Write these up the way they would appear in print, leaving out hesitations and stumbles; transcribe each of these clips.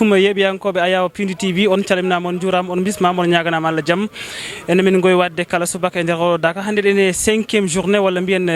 alaikum yeɓiyankoɓe ayaw Piindi TV on calminama on juurama on bismama on ñaganama Allah jaam ene min goy wadde kala subaka e nder oɗo Daaka hande ɗen e 5e journée walla mbiyen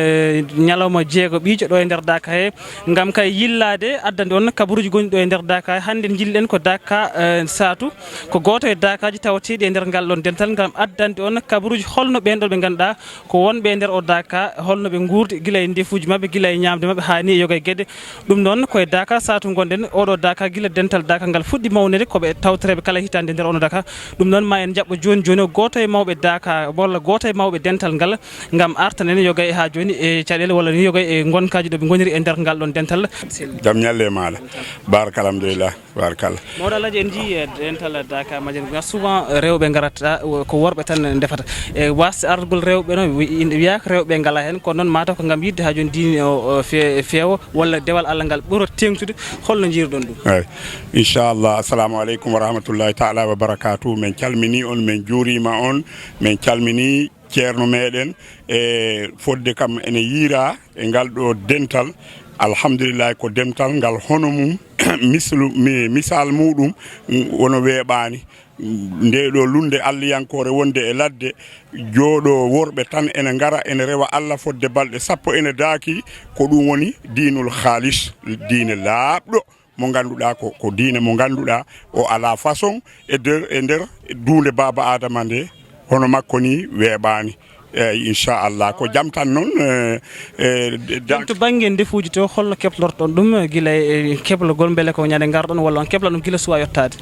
ñalawma jeego ɓiijo ɗo e nder Daaka he gam kay yillade addande on kabaruji gonɗi ɗo e nder Daaka he hande jilɗen ko Daaka satu ko goto e Daakaji tawateɗi e nder ngal ɗon dental gam addande on kabaruji holno ɓen ɗo ɓe ganduɗa ko wonɓe e nder o Daaka holno ɓe guurdi guila e ndefuji mabɓe guila e ñamde mabɓe ha ni e yoga e gueɗe ɗum noon koye Daaka satu gonɗen oɗo Daaka guila dental Daaka ngal fuɗɗi mawnede koɓe tawtoreɓe kala hitande nder ono Daaka ɗum noon ma en jaɓɓo joni joni goto e mawɓe Daaka walla goto e mawɓe dental ngal gam artanen yoga e ha joni e caɗele walla ni yoga e gonkaji ɗo ɓe goniri e nder ngal ɗon dental jam ñalle maɗa baraka alhamdulillah barakallah mawɗo Alaji en jii dental Daaka Madina souvent rewɓe garata ko worɓe tan defata e wasde ardugol rewɓe no wiyaka rewɓe ngala hen kono noon mataw ko gam yidde ha joni diine o feewa walla dewal Allah ngal ɓuura tengtude holno jiiruɗon ɗum eyi inchallah assalamu aleykum wa rahmatullahi taala wa barakatuh min calmini on min juurima on min calmini ceerno meɗen e fodde kam ene yiira e ngal ɗo dental alhamdulillah ko dental ngal hono mum misal muɗum wono weeɓani nde ɗo lunde alliyankore wonde e ladde jooɗo worɓe tan ene ngara ene rewa Allah fodde balɗe sappo ene daaki ko ɗum woni diinul halis diine laaɓɗo mo ganduɗa ko diine mo ganduɗa o ala façon e nder duunde baba adama nde hono makko ni weeɓani eyyi inchallah ko jaam tan noon to banggue ndefuji to holno keblorton ɗum guila e keblogol beele ko ñande garɗon walla on kebla ɗum guila suwa yettade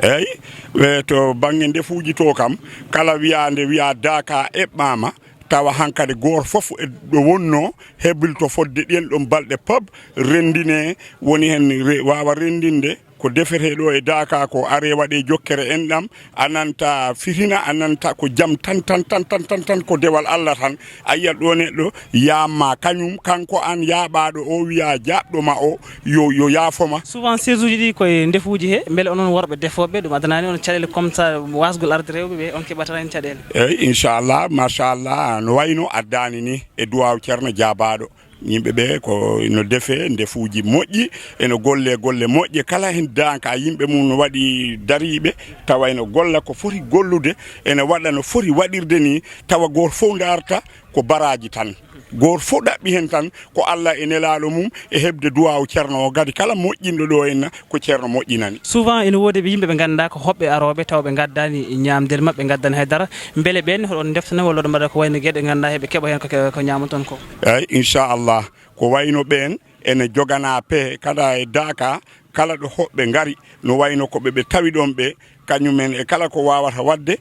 eyyi to banggue ndefuji to kam kala wiyande wiya Daaka eɓɓama tawa hankadi goto foof ɗo wonno heblito fodde ɗen ɗon balɗe pab rendine woni hen wawa rendinde ko defete ɗo e Daaka ko are waɗe jokkere en ɗam ananta fitina ananta ko jaam tan ko dewal Allah tan a yiyat ɗo neɗɗo yamma kañum kanko an yaɓaɗo o wiya jaɓɗoma o yo yaafoma souvent séjour uji ɗi koye ndefuji he beele onon worɓe defoɓe ɗum adanani on caɗele comme ça wasgol arde rewɓe ɓe on keɓata hen caɗele eyyi inchallah machallah no wayno addani ni e duwaw ceerno jaabaɗo yimɓe ɓe ko no defe ndefuji moƴƴi eno golle moƴƴe kala hen Daaka yimɓe mum no waɗi dariɓe tawa eno golla ko foti gollude ene waɗa no foti waɗirde ni tawa goto fof darta ko baraji tan goto fof ɗaɓɓi hen tan ko Allah e nelaɗo mum e hebde duwaw ceerno o gadi kala moƴƴinɗo ɗo henna ko ceerno moƴƴinani souvent ene wodi ɓe yimɓe ɓe ganduɗa ko hoɓɓe aroɓe taw ɓe gaddani ñamdel mabɓe ɓe gaddani haydara beele ɓen hoɗon deftana walla ɗo mbaɗa ko wayno gueɗe ganduɗa heɓe keeɓa hen ko ñamaton ko eyyi inchallah ko wayno ɓen ene jogana peehe kada e Daaka kala ɗo hoɓɓe ngari no wayno ko ɓe tawi ɗon ɓe kañumen e kala ko wawata wadde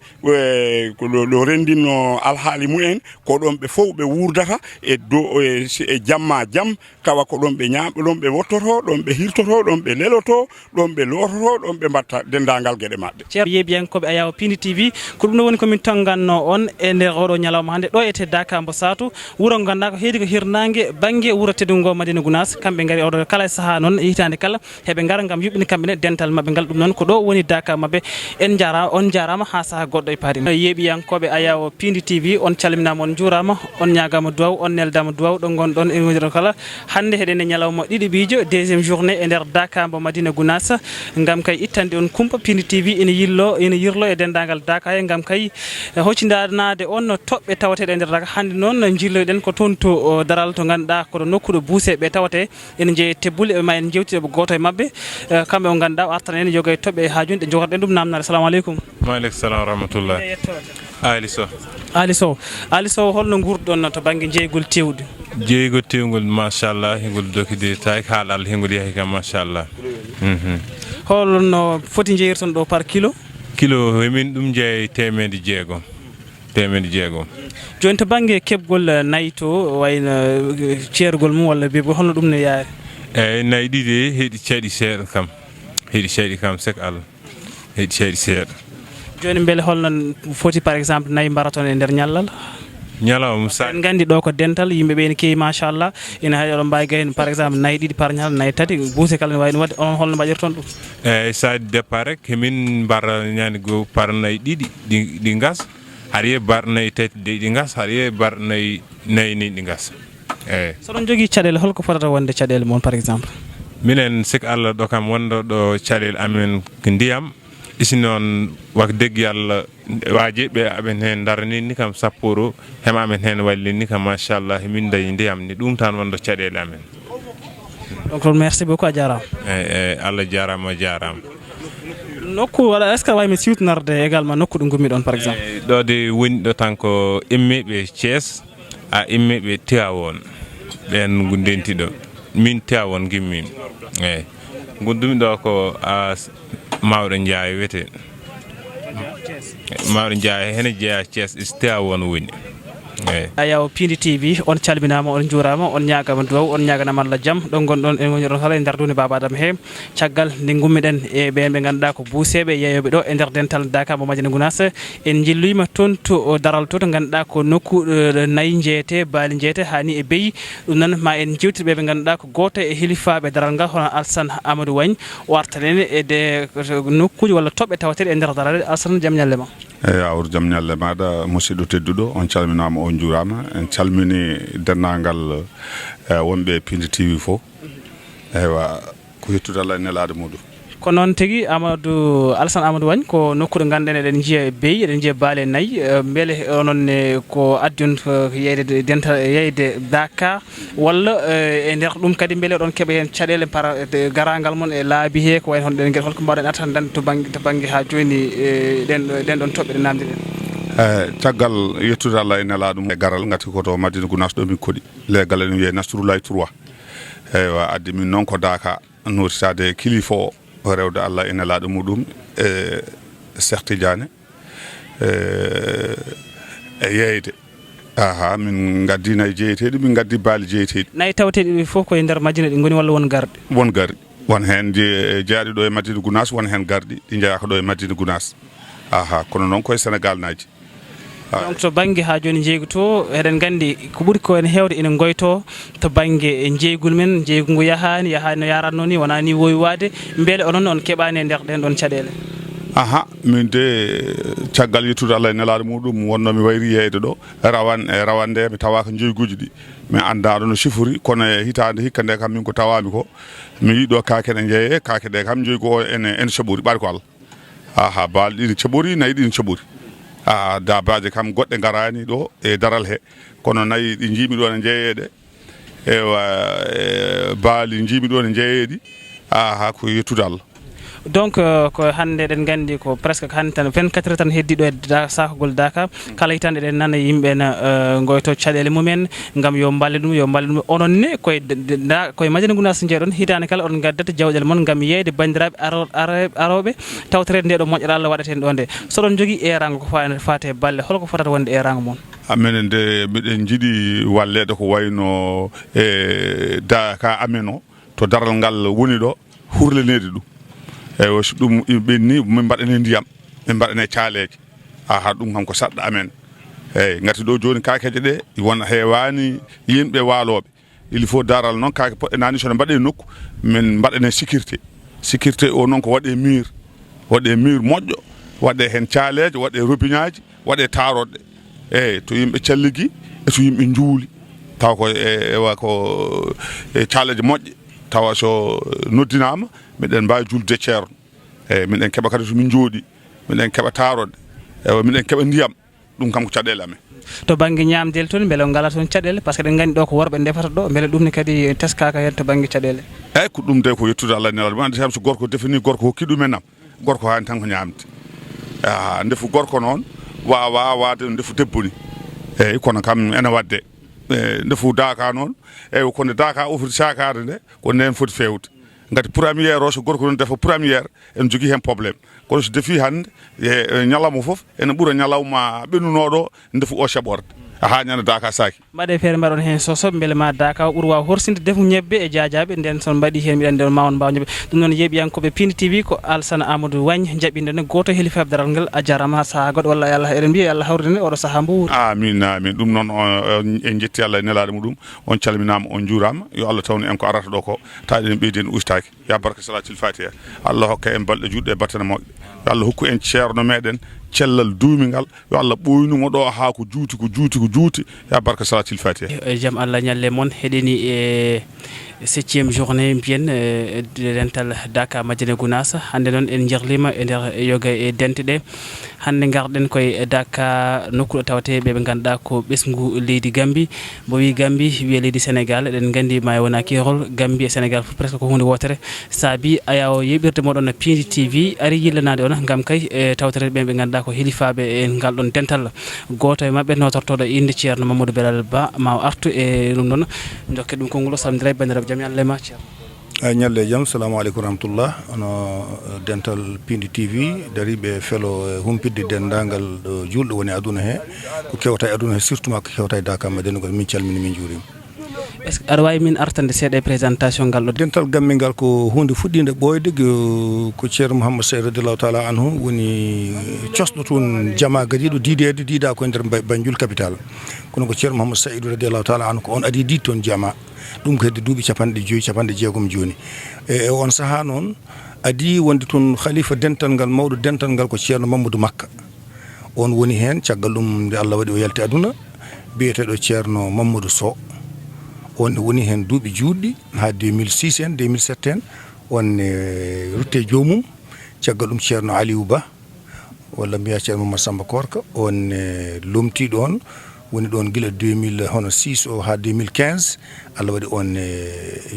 ko ɗo rendinno alhaali mumen ko ɗon ɓe fof ɓe wurdata e dow e jamma jaam tawa ko ɗon ɓe ñamɗo ɗon ɓe wottoto ɗon ɓe hirtoto ɗon ɓe leloto ɗon ɓe lototo ɗon ɓe mbatta dendagal gueɗe mabɓe ceerno yeeɓiyankoɓe ayaw Piindi TV ko ɗum ɗo woni komin tonganno on e nder oɗo ñalawma hande ɗo ete Daaka mbo satu wuuro ngo ganduɗa ko heedi ko hirnangue banggue wuuro teddugo Madina Gounass kamɓe gaari oɗo kala saaha noon hitande kala heeɓe gara gam yuɓɓini kamɓene dental mabɓe ngal ɗum noon ko ɗo woni Daaka mabɓe on jarama ha saaha goɗɗo e paari yeeɓiyankoɓe ayaw Piindi TV on calminama on juurama on ñagama duwaw on neldama duwaw ɗo gonɗon e woniro kala hande heɗen e ñalawma ɗiɗi ɓiijo 2e journée e nder Daaka mbo Madina Gounass gam kay ittande on kumpa Piindi TV ene yirlo e dendagal Daaka he gam kay hoccidanade on toɓɓe tawateɗe e nder Daaka hande noon jilloɗen ko toon to daral to ganduɗa koɗo nokkuɗo buuse ɓe tawate ene jeeye tebbule ma en jewtiɗo goto e mabɓe kamɓe o ganduɗa o artan en joga e toɓɓe ha joni ɗe jogotoɗen ɗum namnare assalamu aleykum waaleykum salam wa rahmatullah Ali Sow holno gurɗon to banggue jeeygol tewgol machallah hengol dokide tawi haalal hengol yaahi kam machallah holno foti jeeyirton ɗo par kilo min ɗum jeeya temedde jeegom joni to banggue keɓgol nayyi to wayno ceergol mum walla bibo holno ɗum ne yaari eyyi nayyi ɗiɗi heeɗi caɗi seeɗa kam sek Allah heeɗi caɗi seeɗa joni beele holno foti par exemple nayyi mbaraton e nder ñallal ñalawma sa en gandi ɗo ko dental yimɓe ɓe ne keewi machallah ina hay oɗon mbawi gayen par exemple nayyi ɗiɗi par ñalal nayyi tati buuse kala ne wawi ɗum wadde on holno mbaɗirton ɗum eyyi sa départ rek hemin mbar ñande go par nayyi ɗiɗi ɗi gas haɗa yiya bar nayyi tati ɗi gas haɗa yiya bar nayyi ni ɗi gas eyyi soɗon jogui caɗele holko fotata wonde caɗele moon par exemple minen sik Allah ɗo kam wonɗo ɗo caɗele amen ko ndiyam isi noon wak deggi Allah waaji ɓe aɓen heen darani ni kam sapporu hema amen heen walli ni kam machallah min dañi ndiyam ni ɗum tan wonɗo caɗele amen. Donc merci beaucoup a jarama. Allah jarama jarama. Nokku wala est ce que waymi siwtinarde également nokku ɗo gummi ɗon par exemple. ɗo de woni ɗo tan ko immiɓe Thiès a immiɓe Tivaouane ɓen gundenti ɗo min Tivaouane gimmimi eyyi gondumi ɗo ko Mawɗo Ndiaye wiyete Mawɗo Ndiaye hene jeeya Thiès is Tivaouane woni eyyi ayaw Piindi TV on calminama on juurama on ñagama duwaw on ñaganama Allah jaam ɗo gonɗon en woni ɗon kala e nder duni Baba Adama he caggal nde gummiɗen e ɓen ɓe ganduɗa ko buuseɓe yeeyoɓe ɗo e nder dental Daaka mo Madina Gounass en jilloyima toon to daral to ganduɗa ko nokku nayyi jeeyete baali jeeyete hani e beyi ɗum noon ma en jewtir ɓe ganduɗa ko goto e hilifaɓe daral ngal hono Alassane Amadou Wagne o artanene e de nokkuji walla toɓɓe tawateɗe e nder daral Alassane jaam ñalle ma. eyyi awr jaam ñalle maɗa musidɗo tedduɗo on calminama on juurama en calmini dennagal wonɓe Piindi TV fof eywa ko yettude Allah e nelaɗo muɗum ko noon tigui Alassane Amadou Wagne ko nokkuɗo ganduɗen eɗen jiiya beyi eɗen jiiya baale nayyi beele ononne ko addi on yeyde dental yeyde Daaka walla e nder ɗum kadi beele oɗon keeɓa hen caɗele par garangal mon e laabi he ko wayno honɗen gueɗe holko mbawɗen attande to banggue ha joni ɗen ɗon toɓɓe ɗe namdi ɗen. caggal yettude Allah e nelaɗum e garal gati koto Madina Gounass ɗo min koɗi legal en wiye Nasrullahi 3 eywa addi min noon ko Daaka notitade kilifa o rewde Allah e nelaɗo muɗum e Cheikh Tidiane e yeyde min gaddina e jeeyeteɗi min gaddi baali jeeyeteɗi nayyi tawateɗi ɗi fof koye nder Madina ɗi goni walla won garɗi won garɗi won hen jeeyaɗi ɗo e Madina Gounass won hen garɗi ɗi jeeyaka ɗo e Madina Gounass kono noon koye Sénégal naji donc to banggue ha joni jeygu to eɗen gandi ko ɓuuri ko en hewde ina goyto to banggue jeygol men jeygu ngu yahani no yaratno ni wona ni woywade beele onon on keɓani e nder ɗen ɗon caɗele. min de caggal yettude Allah e nelaɗo muɗum wonno mi wayri yeyde ɗo rawande mi tawaka jeyguji ɗi mi andaɗo no sifori kono e hitande hikka nde kam min ko tawami ko mi yiiɗo kake ɗe jeeye kake ɗe kam jeygu o ene coɓori ɓaɗi ko Allah baali ɗi ne coɓori nayyi ɗi ne coɓori dabaje kam goɗɗe garani ɗo e daral he kono nayyi ɗi jiimi ɗo ne jeeyeɗe ewa baali jiimi ɗo ne jeeyeɗi ko yettude Allah. donc ko hande eɗen gandi ko presque hande tan 24 heures tan heddiɗo e sakogol Daaka kala hitande eɗen nana yimɓe na goyto caɗele mumen gam yo balle ɗum ononne koye Madina Gounass jeeɗon hitande kala on gaddata jawƴal moon gam yeyde bandiraɓe aroɓe tawtorede nde ɗo moƴƴere Allah waɗaten ɗo nde soɗon jogui erago ko fate balle holko fotata wonde erago moon. minen de miɗen jiiɗi wallede ko wayno e Daaka amen o to daral ngal woni ɗo hurlenede ɗum eyyi so ɗum ɓenni min mbaɗane ndiyam min mbaɗane caaleje ɗum kam ko saɗɗa amen eyyi gati ɗo joni kakeje ɗe wona hewani yimɓe waloɓe il faut daral noon kake poɗɗe nani sono mbaɗe nokku min mbaɗane sécurité o noon ko waɗe mur moƴƴo waɗe hen caaleje waɗe robiñaji waɗe taroɗɗe eyyi to yimɓe calligui e to yimɓe juuli taw ko ewa ko caaleje moƴƴe tawa so noddinama miɗen mbawi julde ceerno eyyi miɗen keeɓa kadi to min jooɗi miɗen keeɓa taroɗe ewa miɗen keeɓa ndiyam ɗum kam ko caɗele amen. to banggue ñamdel toon beele ngala toon caɗele par ce que ɗen gandi ɗo ko worɓe ndefata ɗo beele ɗum ne kadi teskaka hen to banggue caɗele. eyyi ko ɗum de ko yettude Allah nelaɗo andi kam so gorko defini gorko hokki ɗum enam gorko hani tan ko ñamde ndefu gorko noon wawa wade ndefu debbo ni eyyi kono kam ene wadde ndefu Daaka noon eyyi kono Daaka ofiti sakade nde ko nden foti fewde ngati premiére o so gorko non defa premiére en jogui hen probléme kono so defi hande ñalawma foof ene ɓuura ñalawma ɓennunoɗo ndefu o heɓorde ha ñande Daaka saki mbaɗe feere mbaɗon hen sosoɓe beele ma Daaka o ɓuuri waw horsinde defu ñebbe e jajaɓe nden son mbaɗi hen mbiɗa nden mawon mbaw ñebbe ɗum noon yeeɓiyankoɓe Piindi TV ko Alassane Amadou Wagne jaɓɓinde goto helifaɓe daral ngal a jarama saaha goɗɗo walla Allah eɗen mbiya Allah hawrine oɗo saaha mbo wuuri amin ɗum noon en jetti Allah e nelaɗo muɗum on calminama on juurama yo Allah tawni en ko arata ɗo ko taw eɗen ɓeydi en ustaki ya baraka salatul fatiha Allah hokka en balɗe juɗɗe e battane moƴƴe yo Allah hokku en ceerno meɗen cellal duumingal yo Allah ɓoynumo ɗo haa ko juuti ya barka salatil fatiha jam Allah ñalle mon heɗeni e 7e journée mbiyen dental Daaka Medina Gounass hande noon en jarlima e nder yoga e dente ɗe hande garɗen koye Daaka nokkuɗo tawate ɓe ganduɗa ko ɓesgu leydi Gambie mo wi Gambie wiye leydi Sénégal eɗen gandi ma wona kerol Gambie e Sénégal fof presque ko hunde wotere saabi aya o yeɓirde moɗon Piindi TV ari yillanade on gam kay tawtere ɓe ganduɗa ko helifaɓe e ngal ɗon dental goto e mabɓe notortoɗo inde ceerno Mamadou Belal Ba ma o artu e ɗum ɗon jokke ɗum konngol samdira e bandiraɓe jam yallema ceerno ñalle jam salamu aleykum rahmatullah ono dental Piindi TV dariɓe felo humpidde dendagal ɗo julɗo woni aduna he ko kewta e aduna he surtout ma ko kewta e Daaka Medina gol min calmini min juurima est ce que aɗa wawi min artande seeɗa e présentation ngal ɗo dental gamme ngal ko hunde fuɗɗinde ɓoyde ko ceerno Mouhammad Sayd radiallahu taala anhu woni cosɗo toon jama gadiɗo diidede diida koye nder Banjul capital kono ko ceerno Mouhammad Saydou radiallahu taala anhu ko on adi diid toon jama ɗum ko hedde duuɓi capanɗe jeegom joni e on saaha noon adi wonde toon khalifa dental ngal mawɗo dental ngal ko ceerno Mamadou Makka on woni hen caggal ɗum nde Allah waɗi o yalti aduna biyeteɗo ceerno Mamadou Sow on woni hen duuɓi juutɗi ha 2006 en 2007 en on rutte jomum caggal ɗum ceerno Aliou Ba walla mbiya ceerno Mamadou Samba Korka on lomti ɗon woni ɗon gila 2006 o ha 2015 Allah waɗi on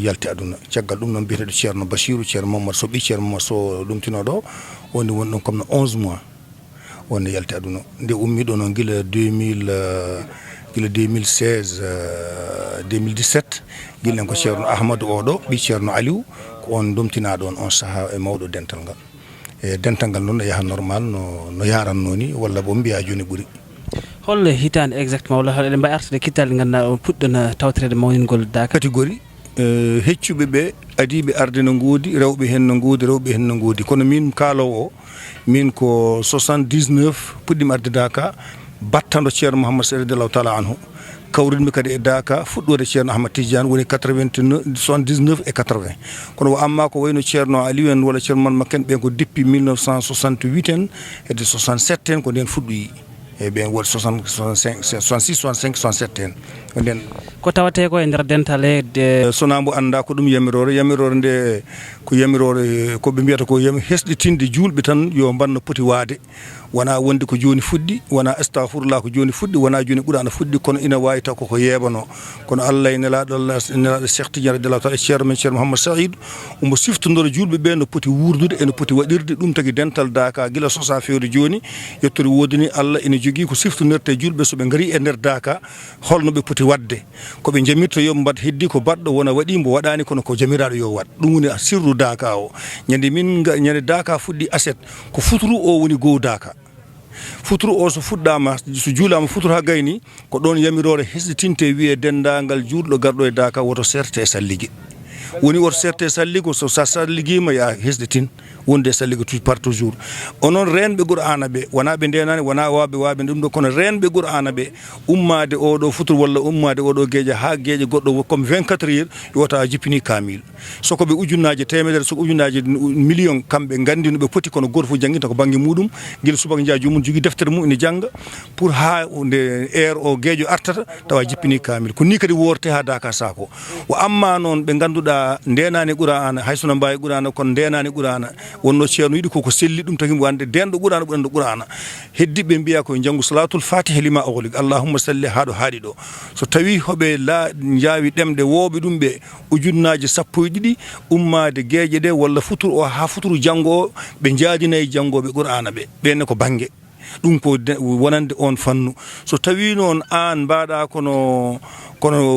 yalti aduna caggal ɗum noon biyeteɗo ceerno Bachirou ceerno Mamadou Sow ɓi ceerno Mamadou Sow ɗumtinoɗo on woni ɗon comme no 11 mois on yalti aduna nde ummiɗo noon gila 2016 2017 gillen ko ceerno Ahmadou oɗo ɓi ceerno Aliou ko on domtina ɗon on saaha e mawɗo dental ngal e dental ngal noon no yaha normal no yaranno ni walla bo mbiya joni ɓuuri holle hitande exactement walla eɗen mbawi artude kittal ganduɗa on puɗɗona tawtorede mawningol Daaka catégorie heccuɓe ɓe adiɓe arde no goodi rewɓe hen no goodi rewɓe hen no goodi kono min kaalowo o min ko 79 puɗɗima arde Daaka battando ceerno Mouhammad Sayd radiallahu taala anhu kawrinmi kadi e Daaka fuɗɗode ceerno Ahmad Tidiane woni 79 et 80 kono wo amma ko wayno ceerno Aliou en walla ceerno man makken ɓen ko depuis 1968 en hedde 67 en ko nden fuɗɗoyi e ɓen woodi 66 65 67 en ko nden ko tawate ko e nder dental de sona mbo anda ko ɗum yamirore nde ko yamirore ko ɓe mbiyata ko hesɗitinde julɓe tan yo mbanno poti waade wona wonde ko joni fuɗɗi wona astahfirullah ko joni fuɗɗi wona joni ɓuurano fuɗɗi kono ina wawi taw koko yeɓano kono Allah e nelaɗo Cheikh Tidiane radiallahu taala ceerno men ceerno Mouhammad Saïd omo siftodoro julɓe ɓe no poti wurdude eno poti waɗirde ɗum tagui dental Daaka guila sosa fewde joni yettori wodini Allah ene jogui ko siftonirte julɓe soɓe gaari e nder Daaka holno ɓe poti wadde koɓe jamirta yo mbad heddi ko baɗɗo wona waɗi mbo waɗani kono ko jamiraɗo yo waɗ ɗum woni sirru Daaka o ñande Daaka fuɗɗi aset ko futuru o woni gow Daaka futuru o so fuɗɗama so juulama futuru ha gayni ko ɗon yamirore hesɗitinte wiye dendagal juulɗo garɗo e Daaka woto serte salligue woni woto serte salligo so sa salligima ya hesɗitin wonde salligo par toujours onon renɓe Qur'ana ɓe wona ɓe ndenani wona waɓe ɗum ɗo kono renɓe Qur'ana ɓe ummade oɗo futuro walla ummade oɗo gueeƴa ha gueeƴa goɗɗo comme 24 heures yowata jippini kamil soko ɓe ujunnaje temedere soko ujunnaje million kamɓe gandi no ɓe poti kono goto fof jangguinta ko banggue muɗum guila subaka jaa jomum jogui deftere mum ene jangga pour ha nde heure o gueeƴo artata tawa jippini kamil ko ni kadi worte ha Daaka sako o amma noon ɓe ganduɗa ndenani Qur'ana haysono mbawi Qur'ana kono ndenani Qur'ana wonno ceerno yiɗi koko selli ɗum tagi wande denɗo Qur'ana ɓurando Qur'ana heddiɓe mbiya koye janggu salatul fatiha lima oghliq allahumma salli haɗo haaɗi ɗo so tawi hoɓe jaawi ɗemɗe wooɓe ɗum ɓe ujunnaje 12 ummade gueeƴe ɗe walla futuru o ha futuru janggo o ɓe jaadinayi jangoɓe Qur'ana ɓe ɓenne ko banggue ɗum ko wonande on fannu so tawi noon an mbaɗa kono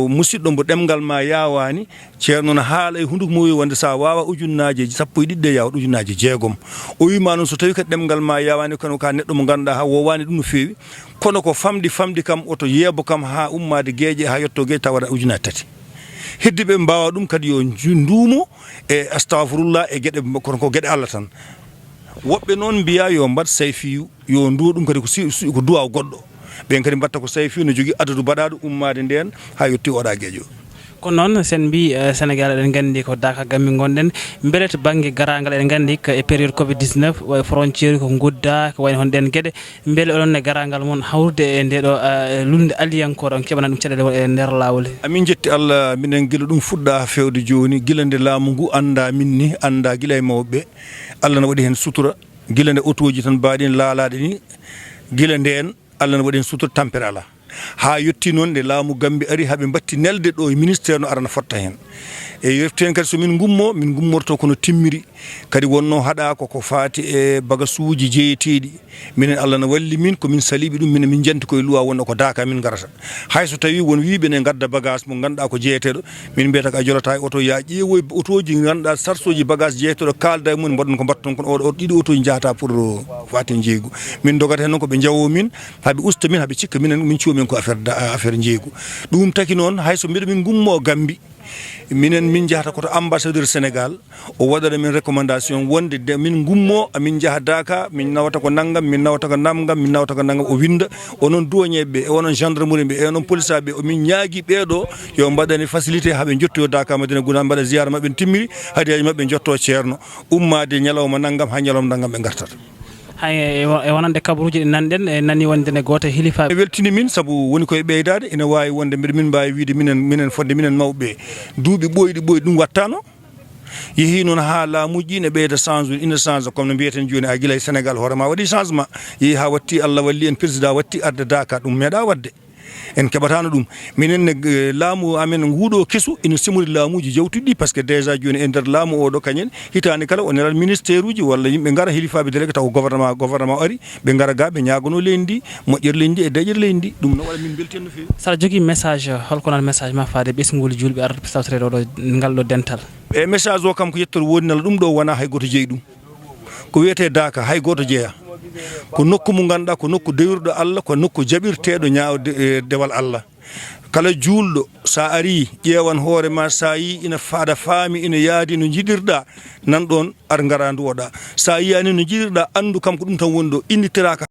musidɗo mbo ɗemgal ma yawani ceerno no haala e hunduko mo wonde sa wawa ujunnaje 12 yawa ujunnaje 6 o wima noon so tawi kadi ɗemgal ma yawani kono ka neɗɗo mo ganduɗa ha wowani ɗum no fewi kono ko famdi kam oto yeebo kam ha ummade gueeƴe ha yetto gueeƴe tawa waɗa ujunnaje 3 heddiɓe mbawa ɗum kadi yo nduumo e astahfirullah e gueɗe kono ko gueɗe Allah tan woɓɓe noon mbiya yo mbat sayfiyu yo nduwa ɗum kadi ko duwaw goɗɗo ɓen kadi mbatta ko sayfiyu no jogui adadu baɗaɗo ummade nden ha yetti oɗa gueeƴo ko noon sen mbi Sénégal eɗen gandi ko Daaka gammi gonɗen beele to banggue garangal eɗen gandi ko e période covid 19 way frontiére ko gudda ko wayno hon ɗen gueɗe beele oɗon e garangal moon hawrude e ndeɗo lunde aliyankore on keɓana ɗum caɗele e nder lawol amin jetti Allah minen guila ɗum fuɗɗa fewde joni guila nde laamu ngu anda min ni anda guila e mawɓe Allah ne waɗi hen sutura guila nde auto ji tan mbaɗin laalaɗe ni guila nden Allah ne waɗi hen sutura tampere ala ha yetti noon nde laamu Gambi ari haɓe batti nelde ɗo e ministére no arana fotta hen e yeften kadi so min gummorto kono timmiri kadi wonno haɗa koko fati e bagasuji jeeyeteɗi minen Allah ne walli min komin saliɓe ɗum min janti koye luwa wonno ko Daaka min garata hayso tawi won wiɓe ne gadda bagage mo ganduɗa ko jeeyeteɗo min mbiyata ko a jorata e auto ya ƴeewoy autoji ganduɗa sarsoji bagage jeeyeteɗo kalda e mum mbaɗon ko mbatton kono oɗo ɗiɗi autoji jahata pour fati jeeygu min dogata hen noon koɓe jawo min haɓe usta min haɓe cikka minen min ciwo min ko affaire jeeygu ɗum taki noon hayso mbiɗa min gummo Gambi minen min jahata koto ambassadeur Sénégal o waɗana min recommandation wonde min gummo amin jaha Daaka min nawata ko naggam min nawata ko namgam min nawata ko naggam o winda onon douanier e onon gendarmerie ɓe e onon police ɓe omin ñaagui ɓeɗo yo mbaɗani facilité haaɓe jottoyo Daaka Madina Gounass mbaɗa ziyara mabɓe timmiri hadiyaji mabɓe jotto ceerno ummade ñalawma naggam ha ñalawma naggam ɓe gartata hay e wonande kabaruji ɗi nanɗen e nani wondene goto e hilifaɓe weltini min saabu woni koye ɓeydade ina wawi wonde mbiɗa min mbawi wiide minen fodde minen mawɓe duuɓi ɓoyɗi ɗum wattano yeehi noon ha laamuji ne ɓeyda change ina change comme no mbiyeten joni a guila e Sénégal hoorema waɗi changement yeehi ha watti Allah walli en président watti arde Daaka ɗum meeɗa wadde en keɓatano ɗum minen ne laamu amen nguuɗo kesu ina simori laamuji jawtuɗi par ce que déjà joni e nder laamu oɗo kañen hitande kala o neral ministére uji walla yimɓe gara hilifaɓe délégué taw gouvernement ari ɓe gara ga ɓe ñagono leydi ndi moƴƴere leydi ndi e deƴƴere leydi ndi ɗum no waɗa min belten no fewi saɗa jogui message holko noon message ma faade ɓesgol julɓe arata sawtere oɗo ngal ɗo dental e message o kam ko yettor wodinala ɗum ɗo wona hay goto jeeyi ɗum ko wiyete Daaka hay goto jeeya ko nokku mo ganduɗa ko nokku dewirɗo Allah ko nokku jaɓirteɗo ñaawde dewal Allah kala juulɗo sa ari ƴeewan hoore ma sa yi ina faada faami ina yaadi no jiɗirɗa nan ɗon ar gara duwoɗa sa yiyani no jiɗirɗa andu kam ko ɗum tan woni ɗo innitiraka